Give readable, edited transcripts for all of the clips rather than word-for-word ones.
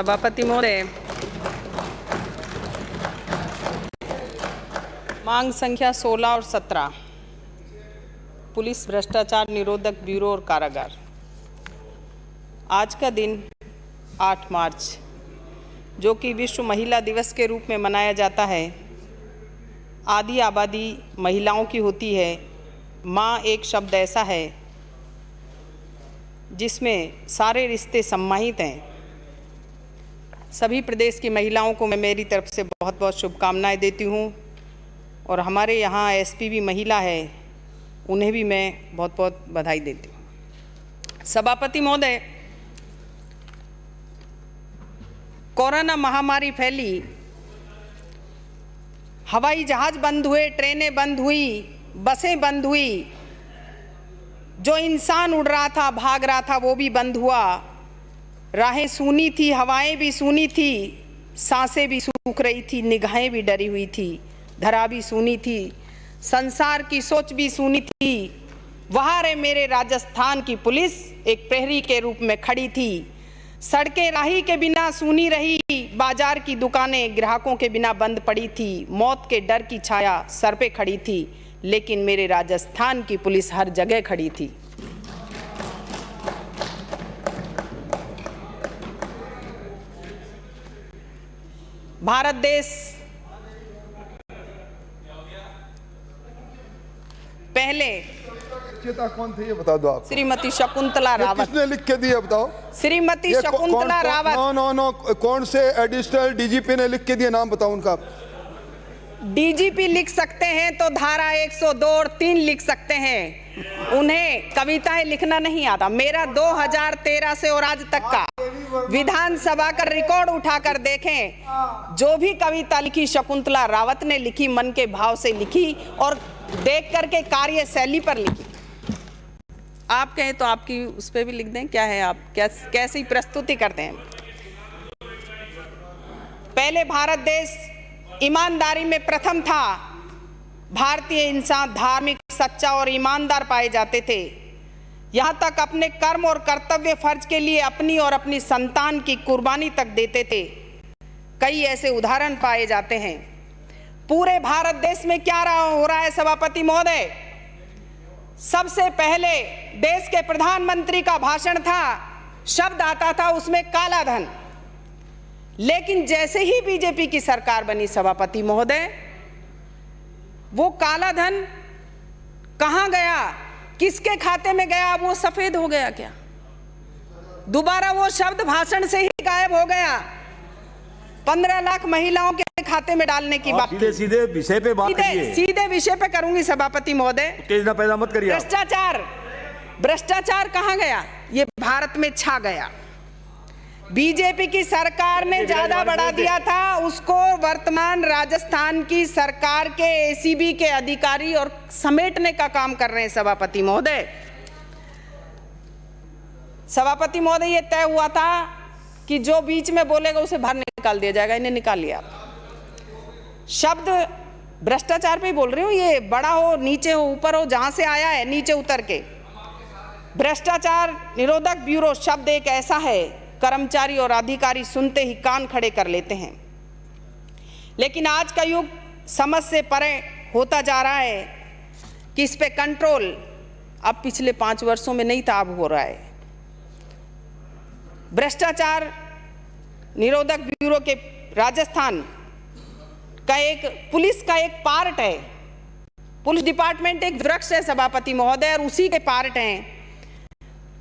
सभापति महोदय, मांग संख्या 16 और 17 पुलिस भ्रष्टाचार निरोधक ब्यूरो और कारागार। आज का दिन 8 मार्च जो कि विश्व महिला दिवस के रूप में मनाया जाता है, आधी आबादी महिलाओं की होती है। माँ एक शब्द ऐसा है जिसमें सारे रिश्ते सम्मानित हैं। सभी प्रदेश की महिलाओं को मैं मेरी तरफ से बहुत बहुत शुभकामनाएं देती हूँ और हमारे यहाँ एसपी भी महिला है, उन्हें भी मैं बहुत बहुत बधाई देती हूँ। सभापति महोदय, कोरोना महामारी फैली, हवाई जहाज बंद हुए, ट्रेनें बंद हुई, बसें बंद हुई, जो इंसान उड़ रहा था, भाग रहा था, वो भी बंद हुआ। राहें सूनी थी, हवाएं भी सूनी थी, सांसें भी सूख रही थी, निगाहें भी डरी हुई थी, धरा भी सूनी थी, संसार की सोच भी सूनी थी। वहाँ रे मेरे राजस्थान की पुलिस एक प्रहरी के रूप में खड़ी थी। सड़कें राही के बिना सूनी रही, बाजार की दुकानें ग्राहकों के बिना बंद पड़ी थी, मौत के डर की छाया सर पे खड़ी थी, लेकिन मेरे राजस्थान की पुलिस हर जगह खड़ी थी। भारत देश पहले कौन थे ये बता दो आप। श्रीमती शकुंतला रावत। किसने लिख के दिया बताओ। श्रीमती शकुंतला रावत। नो, कौन से एडिशनल डीजीपी ने लिख के दिया, नाम बताओ उनका। डीजीपी लिख सकते हैं तो धारा 102 और 3 लिख सकते हैं, उन्हें कविताएं लिखना नहीं आता। मेरा 2013 से और आज तक का विधानसभा का रिकॉर्ड उठाकर देखें, जो भी कविता लिखी शकुंतला रावत ने लिखी, मन के भाव से लिखी और देख करके कार्यशैली पर लिखी। आप कहें तो आपकी उस पर भी लिख दें, क्या है, आप कैसी प्रस्तुति करते हैं। पहले भारत देश ईमानदारी में प्रथम था। भारतीय इंसान धार्मिक, सच्चा और ईमानदार पाए जाते थे। यहाँ तक अपने कर्म और कर्तव्य फर्ज के लिए अपनी और अपनी संतान की कुर्बानी तक देते थे। कई ऐसे उदाहरण पाए जाते हैं। पूरे भारत देश में क्या हो रहा है सभापति महोदय? सबसे पहले देश के प्रधानमंत्री का भाषण था, शब्द आता था उसमें काला धन। लेकिन जैसे ही बीजेपी की सरकार बनी सभापति महोदय, वो काला धन कहां गया, किसके खाते में गया? वो सफेद हो गया क्या? दोबारा वो शब्द भाषण से ही गायब हो गया। 15 लाख महिलाओं के खाते में डालने की बात। सीधे विषय पे बात करिए। सीधे विषय पे करूंगी सभापति महोदय। तेज पैदा मत करिए। भ्रष्टाचार कहां गया? ये भारत में छा गया। बीजेपी की सरकार ने ज्यादा बढ़ा दिया था, उसको वर्तमान राजस्थान की सरकार के एसीबी के अधिकारी और समेटने का काम कर रहे हैं सभापति महोदय। सभापति महोदय, ये तय हुआ था कि जो बीच में बोलेगा उसे बाहर निकाल दिया जाएगा। इन्हें निकाल लिया। शब्द भ्रष्टाचार पे ही बोल रही हूँ, ये बड़ा हो, नीचे हो, ऊपर हो, जहां से आया है नीचे उतर के। भ्रष्टाचार निरोधक ब्यूरो शब्द एक ऐसा है, कर्मचारी और अधिकारी सुनते ही कान खड़े कर लेते हैं। लेकिन आज का युग समझ से परे होता जा रहा है कि इस पे कंट्रोल अब पिछले 5 वर्षों में नहीं था, अब हो रहा है। भ्रष्टाचार निरोधक ब्यूरो के राजस्थान का एक पुलिस का एक पार्ट है। पुलिस डिपार्टमेंट एक वृक्ष है सभापति महोदय, और उसी के पार्ट हैं।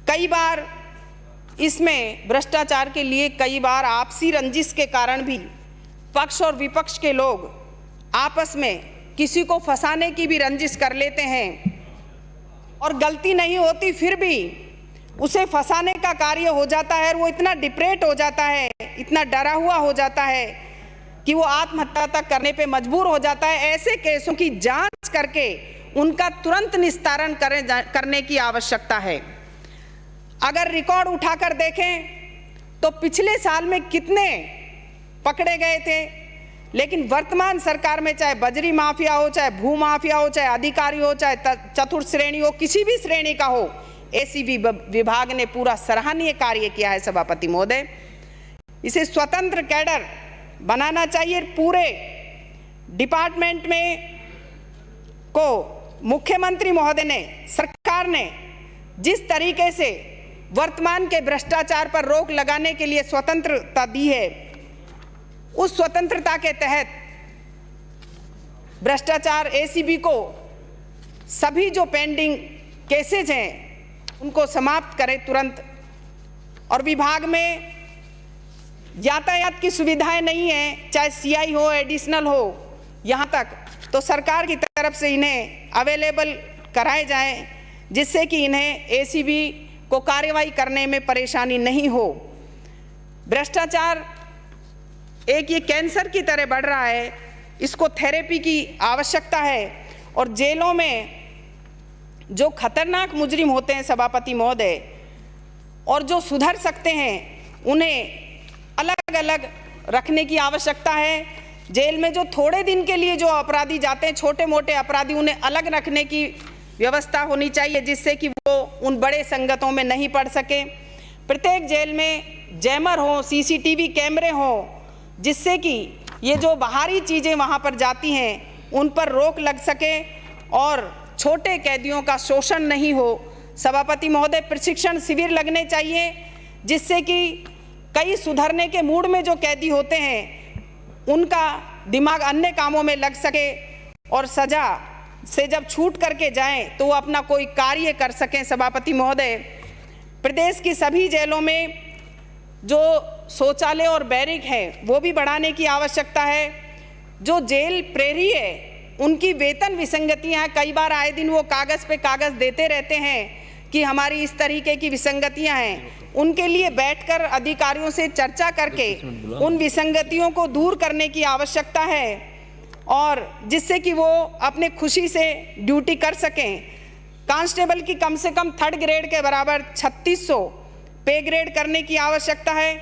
कई बार इसमें भ्रष्टाचार के लिए कई बार आपसी रंजिश के कारण भी पक्ष और विपक्ष के लोग आपस में किसी को फंसाने की भी रंजिश कर लेते हैं, और गलती नहीं होती फिर भी उसे फंसाने का कार्य हो जाता है। और वो इतना डिप्रेट हो जाता है, इतना डरा हुआ हो जाता है कि वो आत्महत्या तक करने पे मजबूर हो जाता है। ऐसे केसों की जांच करके उनका तुरंत निस्तारण करने की आवश्यकता है। अगर रिकॉर्ड उठाकर देखें तो पिछले साल में कितने पकड़े गए थे, लेकिन वर्तमान सरकार में चाहे बजरी माफिया हो, चाहे भू माफिया हो, चाहे अधिकारी हो, चाहे चतुर्थ श्रेणी हो, किसी भी श्रेणी का हो, एसीबी विभाग ने पूरा सराहनीय कार्य किया है सभापति महोदय। इसे स्वतंत्र कैडर बनाना चाहिए। पूरे डिपार्टमेंट में को मुख्यमंत्री महोदय ने, सरकार ने जिस तरीके से वर्तमान के भ्रष्टाचार पर रोक लगाने के लिए स्वतंत्रता दी है, उस स्वतंत्रता के तहत भ्रष्टाचार एसीबी को सभी जो पेंडिंग केसेज हैं उनको समाप्त करें तुरंत। और विभाग में यातायात की सुविधाएं नहीं है, चाहे सीआई हो, एडिशनल हो, यहाँ तक तो सरकार की तरफ से इन्हें अवेलेबल कराए जाएं, जिससे कि इन्हें एसीबी को कार्रवाई करने में परेशानी नहीं हो। भ्रष्टाचार एक ये कैंसर की तरह बढ़ रहा है, इसको थेरेपी की आवश्यकता है। और जेलों में जो खतरनाक मुजरिम होते हैं सभापति महोदय, और जो सुधर सकते हैं, उन्हें अलग अलग रखने की आवश्यकता है। जेल में जो थोड़े दिन के लिए जो अपराधी जाते हैं, छोटे मोटे अपराधी, उन्हें अलग रखने की व्यवस्था होनी चाहिए, जिससे कि वो उन बड़े संगतों में नहीं पड़ सके। प्रत्येक जेल में जैमर हो, सीसीटीवी कैमरे हो, जिससे कि ये जो बाहरी चीज़ें वहाँ पर जाती हैं उन पर रोक लग सके और छोटे कैदियों का शोषण नहीं हो। सभापति महोदय, प्रशिक्षण शिविर लगने चाहिए, जिससे कि कई सुधरने के मूड में जो कैदी होते हैं उनका दिमाग अन्य कामों में लग सके और सजा से जब छूट करके जाएं तो वो अपना कोई कार्य कर सकें। सभापति महोदय, प्रदेश की सभी जेलों में जो शौचालय और बैरिक हैं वो भी बढ़ाने की आवश्यकता है। जो जेल प्रहरी है उनकी वेतन विसंगतियां हैं, कई बार आए दिन वो कागज़ पे कागज़ देते रहते हैं कि हमारी इस तरीके की विसंगतियां हैं। उनके लिए बैठकर अधिकारियों से चर्चा करके उन विसंगतियों को दूर करने की आवश्यकता है, और जिससे कि वो अपने खुशी से ड्यूटी कर सकें। कांस्टेबल की कम से कम 3rd ग्रेड के बराबर 3600 पे ग्रेड करने की आवश्यकता है।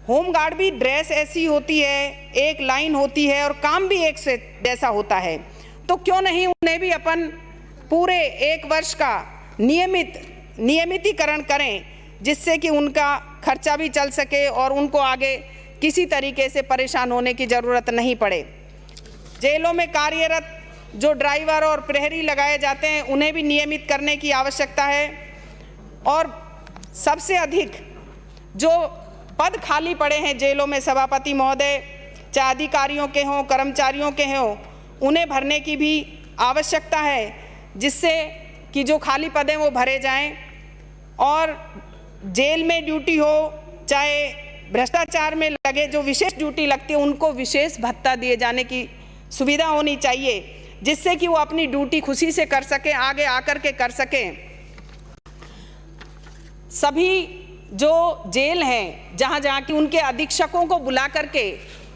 होमगार्ड भी ड्रेस ऐसी होती है, एक लाइन होती है और काम भी एक से जैसा होता है, तो क्यों नहीं उन्हें भी अपन पूरे 1 वर्ष का नियमितीकरण करें, जिससे कि उनका खर्चा भी चल सके और उनको आगे किसी तरीके से परेशान होने की ज़रूरत नहीं पड़े। जेलों में कार्यरत जो ड्राइवर और प्रहरी लगाए जाते हैं उन्हें भी नियमित करने की आवश्यकता है। और सबसे अधिक जो पद खाली पड़े हैं जेलों में सभापति महोदय, चाहे अधिकारियों के हों, कर्मचारियों के हों, उन्हें भरने की भी आवश्यकता है, जिससे कि जो खाली पद हैं वो भरे जाएं। और जेल में ड्यूटी हो, चाहे भ्रष्टाचार में लगे जो विशेष ड्यूटी लगती है, उनको विशेष भत्ता दिए जाने की सुविधा होनी चाहिए, जिससे कि वो अपनी ड्यूटी खुशी से कर सकें, आगे आकर के कर सकें। सभी जो जेल हैं जहाँ जहाँ की उनके अधीक्षकों को बुला करके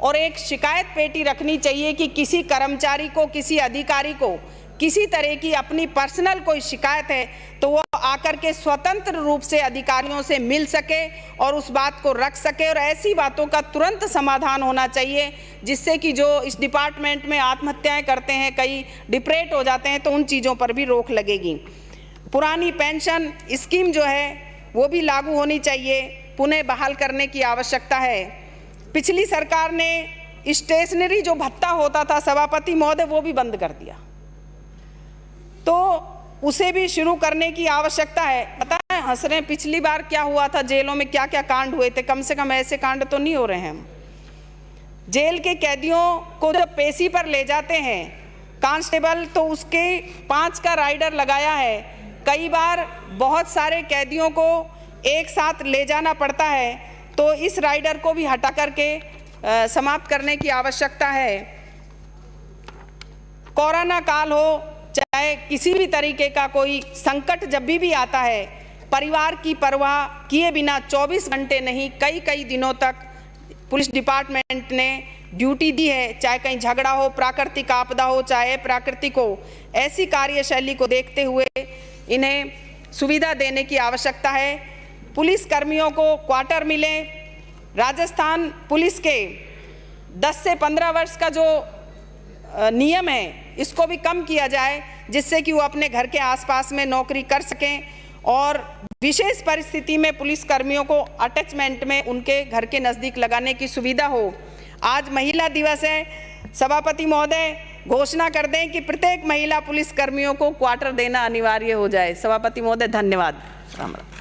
और एक शिकायत पेटी रखनी चाहिए कि किसी कर्मचारी को, किसी अधिकारी को किसी तरह की अपनी पर्सनल कोई शिकायत है तो वो आकर के स्वतंत्र रूप से अधिकारियों से मिल सके और उस बात को रख सके। और ऐसी बातों का तुरंत समाधान होना चाहिए, जिससे कि जो इस डिपार्टमेंट में आत्महत्याएं करते हैं, कई डिप्रेट हो जाते हैं, तो उन चीज़ों पर भी रोक लगेगी। पुरानी पेंशन स्कीम जो है वो भी लागू होनी चाहिए, पुनः बहाल करने की आवश्यकता है। पिछली सरकार ने स्टेशनरी जो भत्ता होता था सभापति महोदय, वो भी बंद कर दिया, तो उसे भी शुरू करने की आवश्यकता है। पता है, हंस रहे हैं, पिछली बार क्या हुआ था, जेलों में क्या क्या कांड हुए थे, कम से कम ऐसे कांड तो नहीं हो रहे हैं। जेल के कैदियों को जब पेशी पर ले जाते हैं कांस्टेबल, तो उसके 5 का राइडर लगाया है। कई बार बहुत सारे कैदियों को एक साथ ले जाना पड़ता है, तो इस राइडर को भी हटा करके समाप्त करने की आवश्यकता है। कोरोना काल हो, चाहे किसी भी तरीके का कोई संकट जब भी आता है, परिवार की परवाह किए बिना 24 घंटे नहीं, कई दिनों तक पुलिस डिपार्टमेंट ने ड्यूटी दी है। चाहे कहीं झगड़ा हो, प्राकृतिक आपदा हो, चाहे प्राकृतिक हो, ऐसी कार्यशैली को देखते हुए इन्हें सुविधा देने की आवश्यकता है। पुलिस कर्मियों को क्वार्टर मिले। राजस्थान पुलिस के 10 से 15 वर्ष का जो नियम है, इसको भी कम किया जाए, जिससे कि वो अपने घर के आसपास में नौकरी कर सकें और विशेष परिस्थिति में पुलिस कर्मियों को अटैचमेंट में उनके घर के नज़दीक लगाने की सुविधा हो। आज महिला दिवस है, सभापति महोदय घोषणा कर दें कि प्रत्येक महिला पुलिस कर्मियों को क्वार्टर देना अनिवार्य हो जाए। सभापति महोदय धन्यवाद। राम राम।